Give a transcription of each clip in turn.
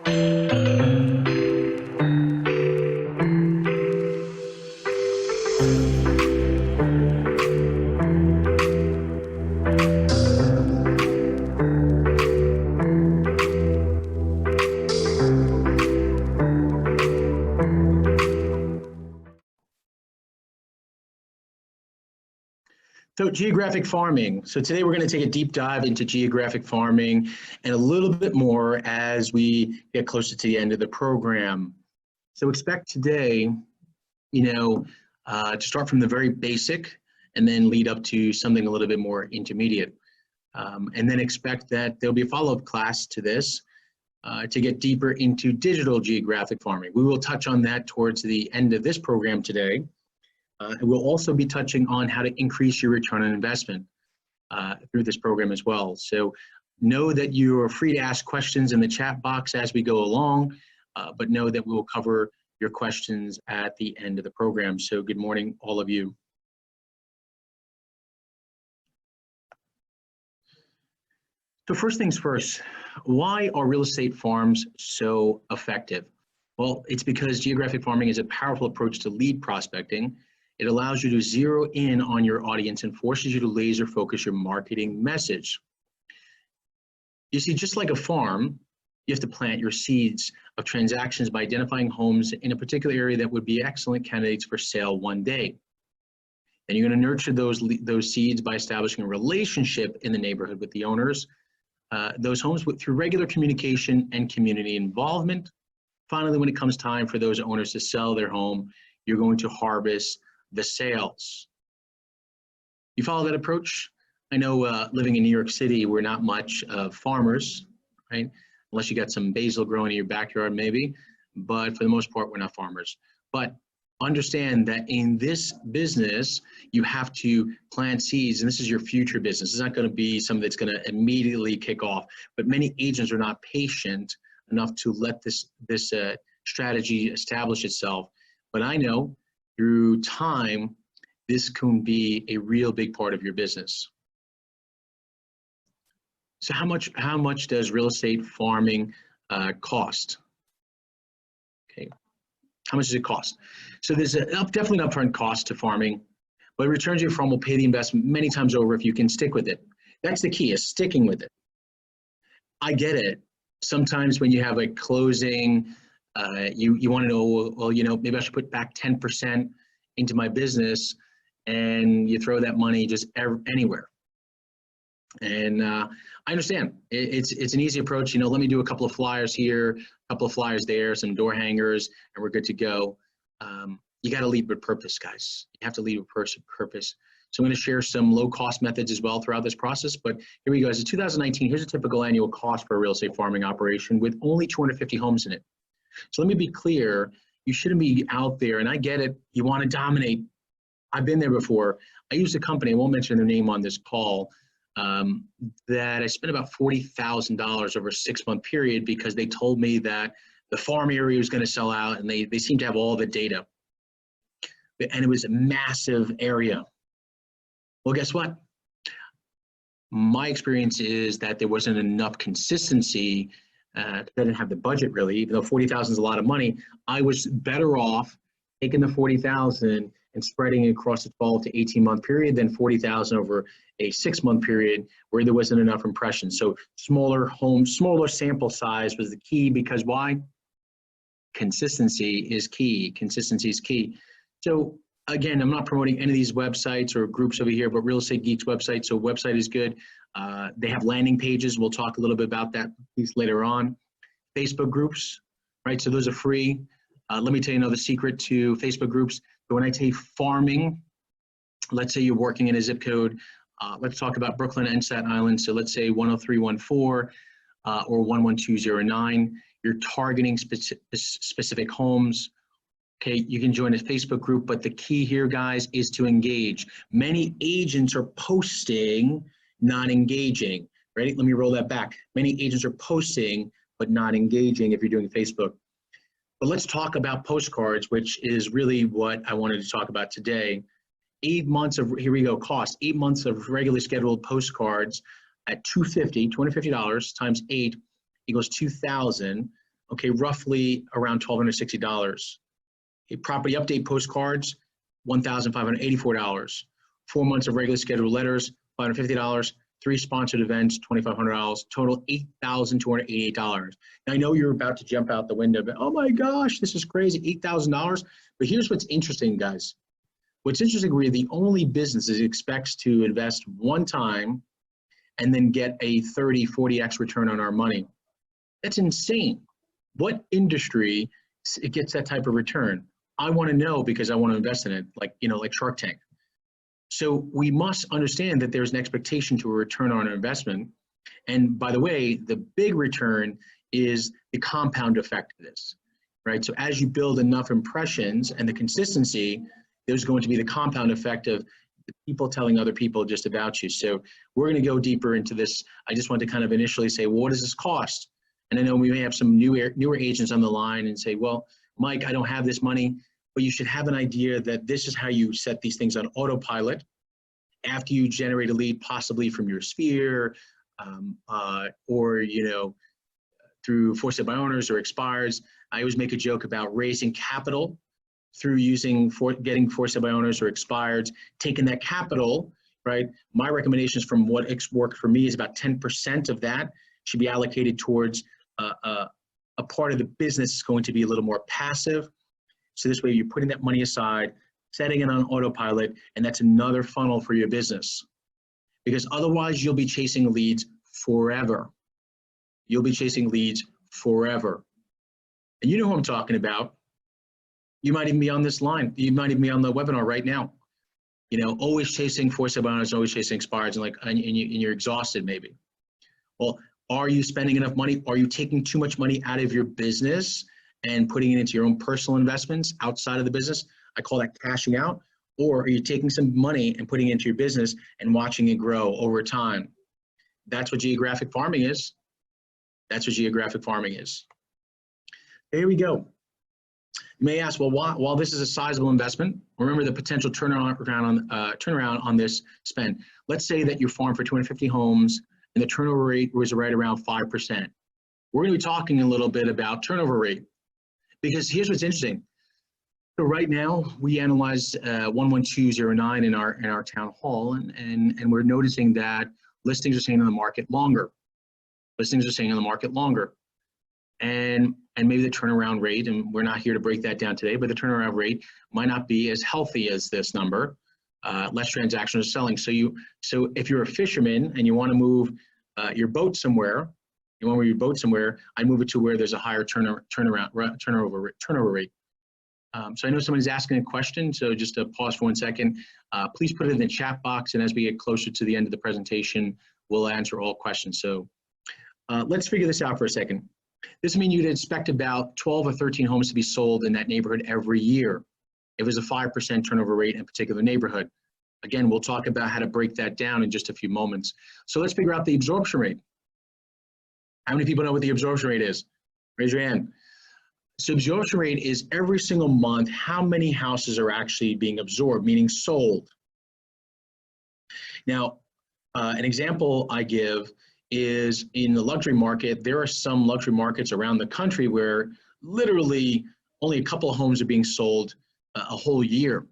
So geographic farming. So today we're going to take a deep dive into geographic farming and a little bit more as we get closer to the end of the program. So expect today, to start from the very basic and then lead up to something a little bit more intermediate. And then expect that there'll be a follow-up class to this to get deeper into digital geographic farming. We will touch on that towards the end of this program today. And we'll also be touching on how to increase your return on investment through this program as well. So know that you are free to ask questions in the chat box as we go along, but know that we will cover your questions at the end of the program. So good morning, all of you. So first things first, why are real estate farms so effective? Well, it's because geographic farming is a powerful approach to lead prospecting. It allows you to zero in on your audience and forces you to laser focus your marketing message. You see, just like a farm, you have to plant your seeds of transactions by identifying homes in a particular area that would be excellent candidates for sale one day. And you're going to nurture those seeds by establishing a relationship in the neighborhood with the owners, those homes through regular communication and community involvement. Finally, when it comes time for those owners to sell their home, you're going to harvest the sales. You follow that approach? I know living in New York City, we're not much farmers, right? Unless you got some basil growing in your backyard, maybe. But for the most part, we're not farmers. But understand that in this business, you have to plant seeds, and this is your future business. It's not going to be something that's going to immediately kick off. But many agents are not patient enough to let this strategy establish itself. But I know through time, this can be a real big part of your business. So how much does real estate farming cost? Okay, how much does it cost? So there's definitely an upfront cost to farming, but returns your farm will pay the investment many times over if you can stick with it. That's the key, is sticking with it. I get it. Sometimes when you have a closing, you want to know, well, maybe I should put back 10% into my business, and you throw that money just anywhere. And I understand it's an easy approach. Let me do a couple of flyers here, a couple of flyers there, some door hangers, and we're good to go. You got to lead with purpose, guys. You have to lead with purpose. So I'm going to share some low-cost methods as well throughout this process. But here we go. As of 2019, here's a typical annual cost for a real estate farming operation with only 250 homes in it. So let me be clear. You shouldn't be out there, and I get it. You want to dominate. I've been there before. I used a company, I won't mention their name on this call, that I spent about $40,000 over a 6-month period because they told me that the farm area was going to sell out, and they seemed to have all the data. And it was a massive area. Well, guess what? My experience is that there wasn't enough consistency. They didn't have the budget really, even though $40,000 is a lot of money. I was better off taking the $40,000 and spreading it across a 12 to 18-month period than $40,000 over a 6-month period where there wasn't enough impressions. So smaller homes, smaller sample size was the key, because why? Consistency is key. Consistency is key. So again, I'm not promoting any of these websites or groups over here, but Real Estate Geeks website. So website is good. They have landing pages. We'll talk a little bit about that piece later on. Facebook groups, right? So those are free. Let me tell you another secret to Facebook groups. But when I say farming, let's say you're working in a zip code. Let's talk about Brooklyn and Staten Island. So let's say 10314 or 11209. You're targeting specific homes. Okay, you can join a Facebook group, but the key here, guys, is to engage. Many agents are posting, not engaging. Ready? Let me roll that back. Many agents are posting, but not engaging if you're doing Facebook. But let's talk about postcards, which is really what I wanted to talk about today. 8 months of, here we go, cost. 8 months of regularly scheduled postcards at $250 times 8 equals $2,000. okay, roughly around $1,260. Okay, property update postcards, $1,584. 4 months of regularly scheduled letters, $550. 3 sponsored events, $2,500. Total $8,288. Now I know you're about to jump out the window, but oh my gosh, this is crazy, $8,000. But here's what's interesting, guys. What's interesting, we're the only business that expects to invest one time and then get a 30, 40x return on our money. That's insane. What industry gets that type of return? I want to know because I want to invest in it, like Shark Tank. So we must understand that there's an expectation to a return on an investment. And by the way, the big return is the compound effect of this, right? So as you build enough impressions and the consistency, there's going to be the compound effect of the people telling other people just about you. So we're going to go deeper into this. I just want to kind of initially say, well, what does this cost? And I know we may have some newer agents on the line and say, well, Mike, I don't have this money, but you should have an idea that this is how you set these things on autopilot after you generate a lead, possibly from your sphere, or through for sale by owners or expires. I always make a joke about raising capital through getting for sale by owners or expireds, taking that capital, right? My recommendations from what worked for me is about 10% of that should be allocated towards a part of the business is going to be a little more passive. So this way you're putting that money aside, setting it on autopilot, and that's another funnel for your business. Because otherwise you'll be chasing leads forever. You'll be chasing leads forever. And you know who I'm talking about. You might even be on this line. You might even be on the webinar right now. Always chasing for sale by owners, always chasing expires, and you're exhausted maybe. Well, are you spending enough money? Are you taking too much money out of your business and putting it into your own personal investments outside of the business? I call that cashing out. Or are you taking some money and putting it into your business and watching it grow over time? That's what geographic farming is. That's what geographic farming is. Here we go. You may ask, well, while this is a sizable investment, remember the potential turnaround on this spend. Let's say that you farm for 250 homes and the turnover rate was right around 5%. We're going to be talking a little bit about turnover rate, because here's what's interesting. So right now we analyzed 11209 in our town hall, and we're noticing that listings are staying on the market longer. Listings are staying on the market longer. And maybe the turnaround rate, and we're not here to break that down today, but the turnaround rate might not be as healthy as this number. Less transactions are selling. So if you're a fisherman and you want to move your boat somewhere, I'd move it to where there's a higher turnover rate. So I know somebody's asking a question, so just to pause for 1 second, please put it in the chat box, and as we get closer to the end of the presentation, we'll answer all questions. So let's figure this out for a second. This means you'd expect about 12 or 13 homes to be sold in that neighborhood every year if there's a 5% turnover rate in a particular neighborhood. Again, we'll talk about how to break that down in just a few moments. So let's figure out the absorption rate. How many people know what the absorption rate is? Raise your hand. So absorption rate is every single month how many houses are actually being absorbed, meaning sold. Now, an example I give is in the luxury market. There are some luxury markets around the country where literally only a couple of homes are being sold a whole year.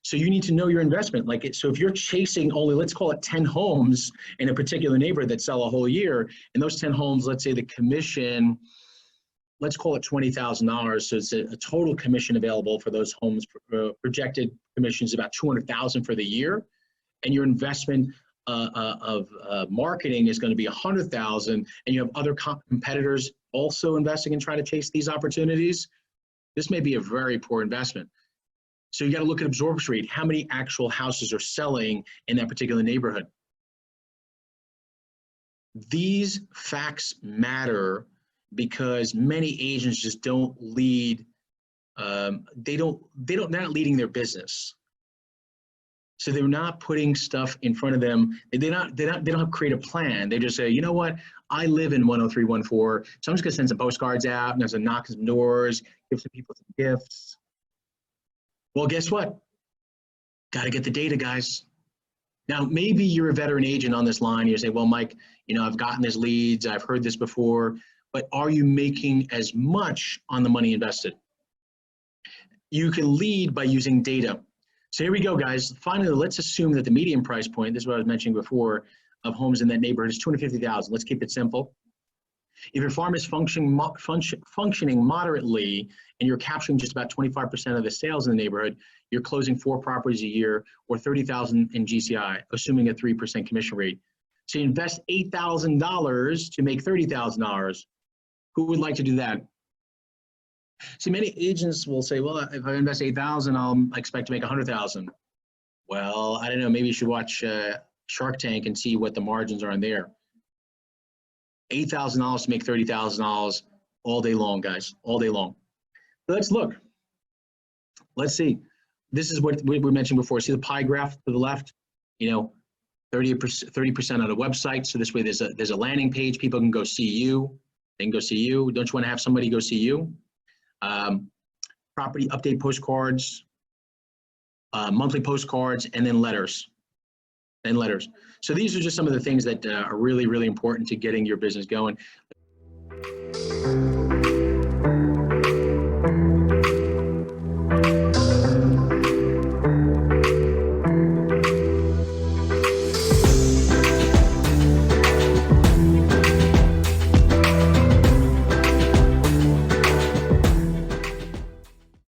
So you need to know your investment. So if you're chasing only, let's call it 10 homes in a particular neighborhood that sell a whole year, and those 10 homes, let's say the commission, let's call it $20,000. So it's a total commission available for those homes. Projected commissions about $200,000 for the year, and your investment of marketing is going to be $100,000, and you have other competitors also investing and trying to chase these opportunities. This may be a very poor investment. So you got to look at absorption rate. How many actual houses are selling in that particular neighborhood? These facts matter because many agents just don't lead. They're not leading their business. So they're not putting stuff in front of them. They don't create a plan. They just say, you know what? I live in 10314, so I'm just gonna send some postcards out. I'm gonna knock some doors, give some people some gifts. Well, guess what? Got to get the data, guys. Now, maybe you're a veteran agent on this line. You say, well, Mike, I've gotten these leads. I've heard this before. but are you making as much on the money invested? You can lead by using data. So here we go, guys. Finally, let's assume that the median price point, this is what I was mentioning before, of homes in that neighborhood is 250,000. Let's keep it simple. If your farm is functioning moderately and you're capturing just about 25% of the sales in the neighborhood, you're closing 4 properties a year or 30,000 in GCI, assuming a 3% commission rate. So you invest $8,000 to make $30,000. Who would like to do that? See, many agents will say, well, if I invest 8,000, I'll expect to make 100,000. Well, I don't know, maybe you should watch Shark Tank and see what the margins are in there. $8,000 to make $30,000 all day long, guys, all day long. So let's look. Let's see. This is what we mentioned before. See the pie graph to the left? You know, 30% on a website. So this way there's a landing page. People can go see you. They can go see you. Don't you want to have somebody go see you? Property update postcards, monthly postcards, and then letters. So these are just some of the things that are really, really important to getting your business going.